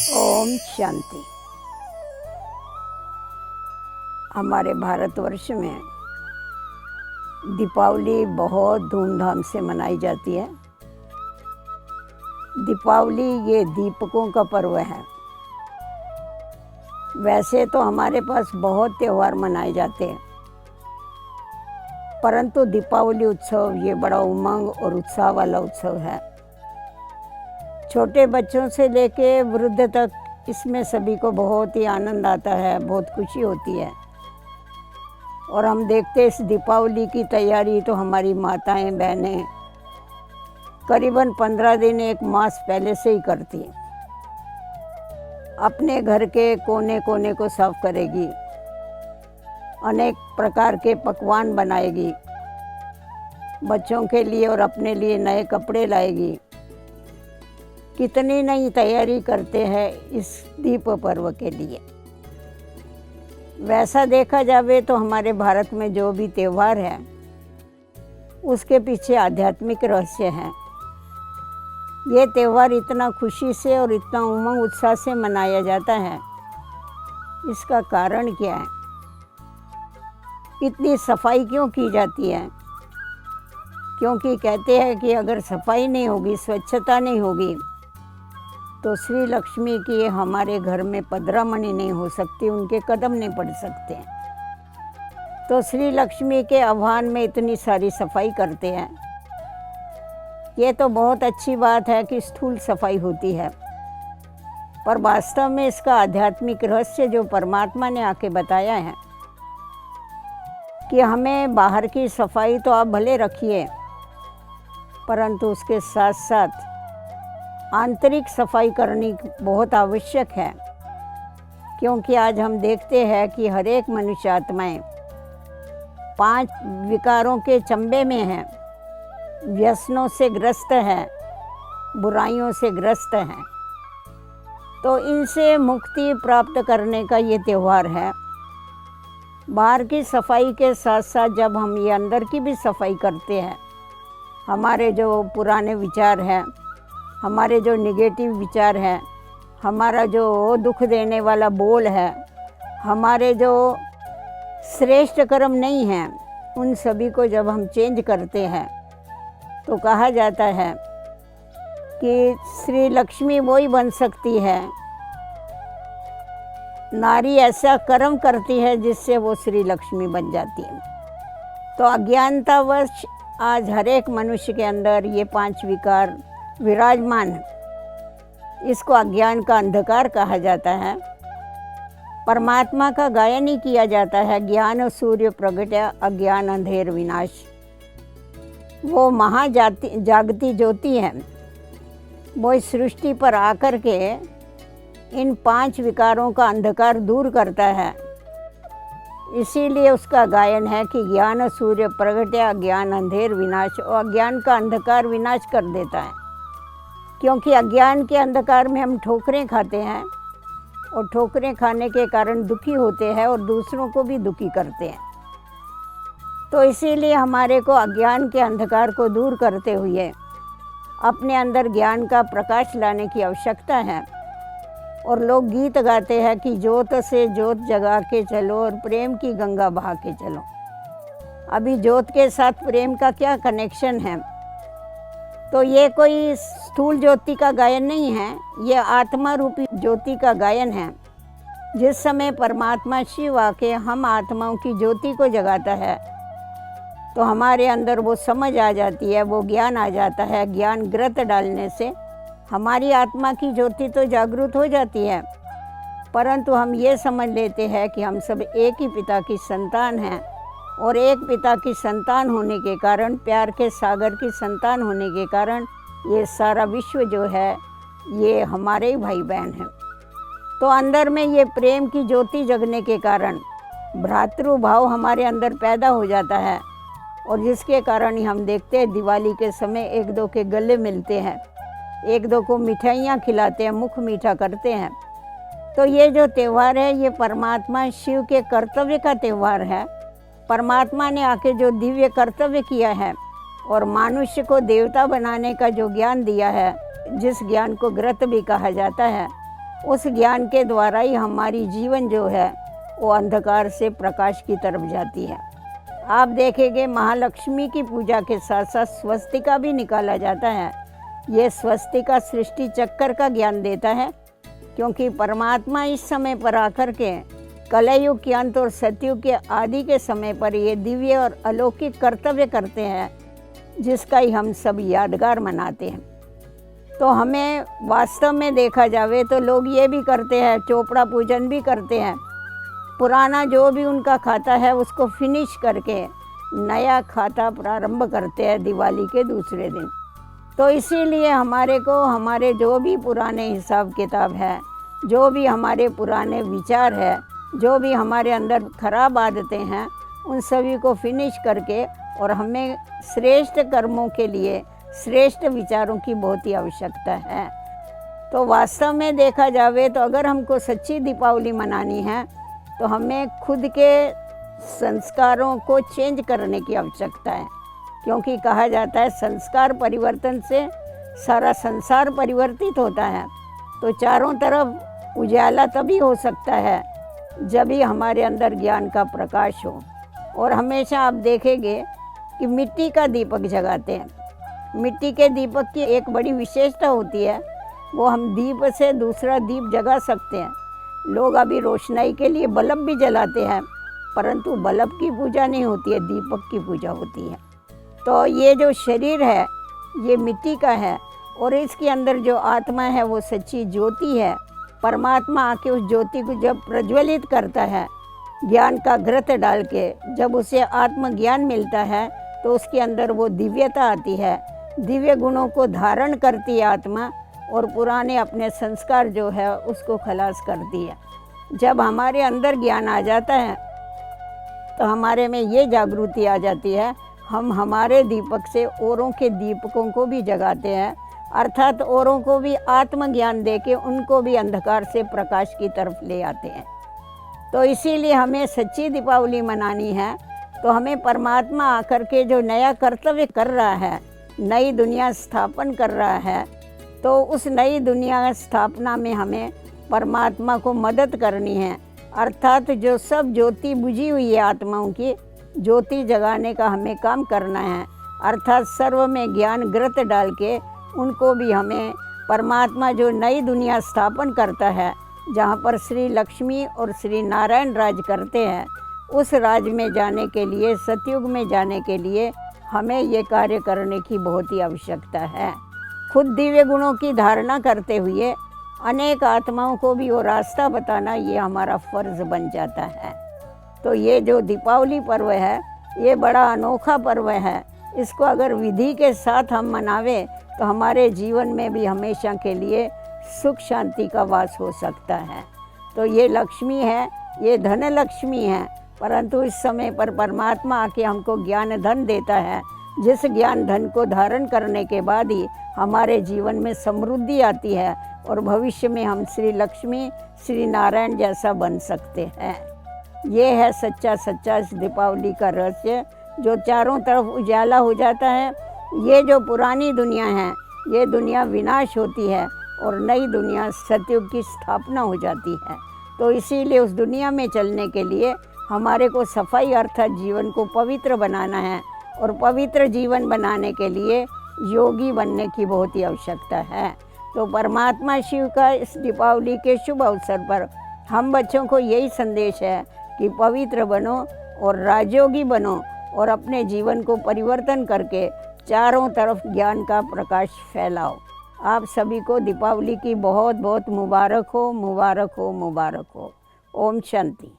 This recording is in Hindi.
ओम शांति। हमारे भारतवर्ष में दीपावली बहुत धूमधाम से मनाई जाती है। दीपावली ये दीपकों का पर्व है। वैसे तो हमारे पास बहुत त्यौहार मनाए जाते हैं, परंतु दीपावली उत्सव ये बड़ा उमंग और उत्साह वाला उत्सव है। छोटे बच्चों से लेके वृद्ध तक इसमें सभी को बहुत ही आनंद आता है, बहुत खुशी होती है। और हम देखते हैं इस दीपावली की तैयारी तो हमारी माताएं बहनें करीबन 15 दिन एक मास पहले से ही करती हैं। अपने घर के कोने कोने को साफ करेगी, अनेक प्रकार के पकवान बनाएगी, बच्चों के लिए और अपने लिए नए कपड़े लाएगी। कितनी नई तैयारी करते हैं इस दीप पर्व के लिए। वैसा देखा जावे तो हमारे भारत में जो भी त्यौहार है उसके पीछे आध्यात्मिक रहस्य है। ये त्यौहार इतना खुशी से और इतना उमंग उत्साह से मनाया जाता है, इसका कारण क्या है? इतनी सफाई क्यों की जाती है? क्योंकि कहते हैं कि अगर सफाई नहीं होगी, स्वच्छता नहीं होगी, तो श्री लक्ष्मी की हमारे घर में पधरामणी नहीं हो सकती, उनके कदम नहीं पड़ सकते। तो श्री लक्ष्मी के आह्वान में इतनी सारी सफाई करते हैं। ये तो बहुत अच्छी बात है कि स्थूल सफाई होती है, पर वास्तव में इसका आध्यात्मिक रहस्य जो परमात्मा ने आके बताया है कि हमें बाहर की सफाई तो आप भले रखिए, परंतु उसके साथ साथ आंतरिक सफाई करनी बहुत आवश्यक है। क्योंकि आज हम देखते हैं कि हर एक मनुष्य आत्माएं 5 विकारों के चंबे में हैं, व्यसनों से ग्रस्त है, बुराइयों से ग्रस्त हैं। तो इनसे मुक्ति प्राप्त करने का ये त्यौहार है। बाहर की सफाई के साथ साथ जब हम ये अंदर की भी सफाई करते हैं, हमारे जो पुराने विचार हैं, हमारे जो निगेटिव विचार हैं, हमारा जो दुख देने वाला बोल है, हमारे जो श्रेष्ठ कर्म नहीं हैं, उन सभी को जब हम चेंज करते हैं तो कहा जाता है कि श्री लक्ष्मी वही बन सकती है, नारी ऐसा कर्म करती है जिससे वो श्री लक्ष्मी बन जाती है। तो अज्ञानतावश आज हर एक मनुष्य के अंदर ये 5 विकार विराजमान है। इसको अज्ञान का अंधकार कहा जाता है। परमात्मा का गायन ही किया जाता है, ज्ञान सूर्य प्रगट्य अज्ञान अंधेर विनाश। वो जागती ज्योति है, वो इस सृष्टि पर आकर के इन 5 विकारों का अंधकार दूर करता है। इसीलिए उसका गायन है कि ज्ञान सूर्य प्रगट्य अज्ञान अंधेर विनाश। और अज्ञान का अंधकार विनाश कर देता है, क्योंकि अज्ञान के अंधकार में हम ठोकरें खाते हैं और ठोकरें खाने के कारण दुखी होते हैं और दूसरों को भी दुखी करते हैं। तो इसीलिए हमारे को अज्ञान के अंधकार को दूर करते हुए अपने अंदर ज्ञान का प्रकाश लाने की आवश्यकता है। और लोग गीत गाते हैं कि ज्योत से ज्योत जगा के चलो और प्रेम की गंगा बहा के चलो। अभी ज्योत के साथ प्रेम का क्या कनेक्शन है? तो ये कोई स्थूल ज्योति का गायन नहीं है, ये आत्मा रूपी ज्योति का गायन है। जिस समय परमात्मा शिव आके हम आत्माओं की ज्योति को जगाता है तो हमारे अंदर वो समझ आ जाती है, वो ज्ञान आ जाता है। ज्ञान ग्रत डालने से हमारी आत्मा की ज्योति तो जागृत हो जाती है, परंतु हम ये समझ लेते हैं कि हम सब एक ही पिता की संतान हैं। और एक पिता की संतान होने के कारण, प्यार के सागर की संतान होने के कारण ये सारा विश्व जो है ये हमारे ही भाई बहन हैं। तो अंदर में ये प्रेम की ज्योति जगने के कारण भ्रातृभाव हमारे अंदर पैदा हो जाता है। और जिसके कारण ही हम देखते हैं दिवाली के समय एक दो के गले मिलते हैं, एक दो को मिठाइयाँ खिलाते हैं, मुख मीठा करते हैं। तो ये जो त्यौहार है ये परमात्मा शिव के कर्तव्य का त्यौहार है। परमात्मा ने आके जो दिव्य कर्तव्य किया है और मनुष्य को देवता बनाने का जो ज्ञान दिया है, जिस ज्ञान को ग्रत भी कहा जाता है, उस ज्ञान के द्वारा ही हमारी जीवन जो है वो अंधकार से प्रकाश की तरफ जाती है। आप देखेंगे महालक्ष्मी की पूजा के साथ साथ स्वस्तिका भी निकाला जाता है। ये स्वस्तिका सृष्टि चक्र का ज्ञान देता है, क्योंकि परमात्मा इस समय पर आकर के कलयुग के अंत और सतयुग के आदि के समय पर ये दिव्य और अलौकिक कर्तव्य करते हैं, जिसका ही हम सब यादगार मनाते हैं। तो हमें वास्तव में देखा जावे तो लोग ये भी करते हैं, चोपड़ा पूजन भी करते हैं, पुराना जो भी उनका खाता है उसको फिनिश करके नया खाता प्रारंभ करते हैं दिवाली के दूसरे दिन। तो इसीलिए हमारे को हमारे जो भी पुराने हिसाब किताब है, जो भी हमारे पुराने विचार है, जो भी हमारे अंदर खराब आदतें हैं, उन सभी को फिनिश करके और हमें श्रेष्ठ कर्मों के लिए श्रेष्ठ विचारों की बहुत ही आवश्यकता है। तो वास्तव में देखा जावे तो अगर हमको सच्ची दीपावली मनानी है तो हमें खुद के संस्कारों को चेंज करने की आवश्यकता है, क्योंकि कहा जाता है संस्कार परिवर्तन से सारा संसार परिवर्तित होता है। तो चारों तरफ उजाला तभी हो सकता है जब भी हमारे अंदर ज्ञान का प्रकाश हो। और हमेशा आप देखेंगे कि मिट्टी का दीपक जगाते हैं। मिट्टी के दीपक की एक बड़ी विशेषता होती है, वो हम दीप से दूसरा दीप जगा सकते हैं। लोग अभी रोशनाई के लिए बल्ब भी जलाते हैं, परंतु बल्ब की पूजा नहीं होती है, दीपक की पूजा होती है। तो ये जो शरीर है ये मिट्टी का है और इसके अंदर जो आत्मा है वो सच्ची ज्योति है। परमात्मा आके उस ज्योति को जब प्रज्वलित करता है ज्ञान का घृत डाल के, जब उसे आत्मज्ञान मिलता है तो उसके अंदर वो दिव्यता आती है, दिव्य गुणों को धारण करती है आत्मा और पुराने अपने संस्कार जो है उसको खलास करती है। जब हमारे अंदर ज्ञान आ जाता है तो हमारे में ये जागृति आ जाती है, हम हमारे दीपक से औरों के दीपकों को भी जगाते हैं, अर्थात औरों को भी आत्मज्ञान देके उनको भी अंधकार से प्रकाश की तरफ ले आते हैं। तो इसीलिए हमें सच्ची दीपावली मनानी है तो हमें परमात्मा आकर के जो नया कर्तव्य कर रहा है, नई दुनिया स्थापन कर रहा है, तो उस नई दुनिया स्थापना में हमें परमात्मा को मदद करनी है। अर्थात जो सब ज्योति बुझी हुई है आत्माओं की, ज्योति जगाने का हमें काम करना है। अर्थात सर्व में ज्ञान घृत डाल के उनको भी हमें परमात्मा जो नई दुनिया स्थापन करता है, जहाँ पर श्री लक्ष्मी और श्री नारायण राज करते हैं, उस राज में जाने के लिए, सतयुग में जाने के लिए हमें ये कार्य करने की बहुत ही आवश्यकता है। खुद दिव्य गुणों की धारणा करते हुए अनेक आत्माओं को भी वो रास्ता बताना ये हमारा फर्ज बन जाता है। तो ये जो दीपावली पर्व है ये बड़ा अनोखा पर्व है। इसको अगर विधि के साथ हम मनावें तो हमारे जीवन में भी हमेशा के लिए सुख शांति का वास हो सकता है। तो ये लक्ष्मी है, ये धन लक्ष्मी है, परंतु इस समय पर परमात्मा आके हमको ज्ञान धन देता है, जिस ज्ञान धन को धारण करने के बाद ही हमारे जीवन में समृद्धि आती है और भविष्य में हम श्री लक्ष्मी श्री नारायण जैसा बन सकते हैं। ये है सच्चा इस दीपावली का रहस्य, जो चारों तरफ उजाला हो जाता है। ये जो पुरानी दुनिया है ये दुनिया विनाश होती है और नई दुनिया सतयुग की स्थापना हो जाती है। तो इसीलिए उस दुनिया में चलने के लिए हमारे को सफाई अर्थात जीवन को पवित्र बनाना है और पवित्र जीवन बनाने के लिए योगी बनने की बहुत ही आवश्यकता है। तो परमात्मा शिव का इस दीपावली के शुभ अवसर पर हम बच्चों को यही संदेश है कि पवित्र बनो और राजयोगी बनो और अपने जीवन को परिवर्तन करके चारों तरफ ज्ञान का प्रकाश फैलाओ। आप सभी को दीपावली की बहुत बहुत मुबारक हो, मुबारक हो, मुबारक हो। ओम शांति।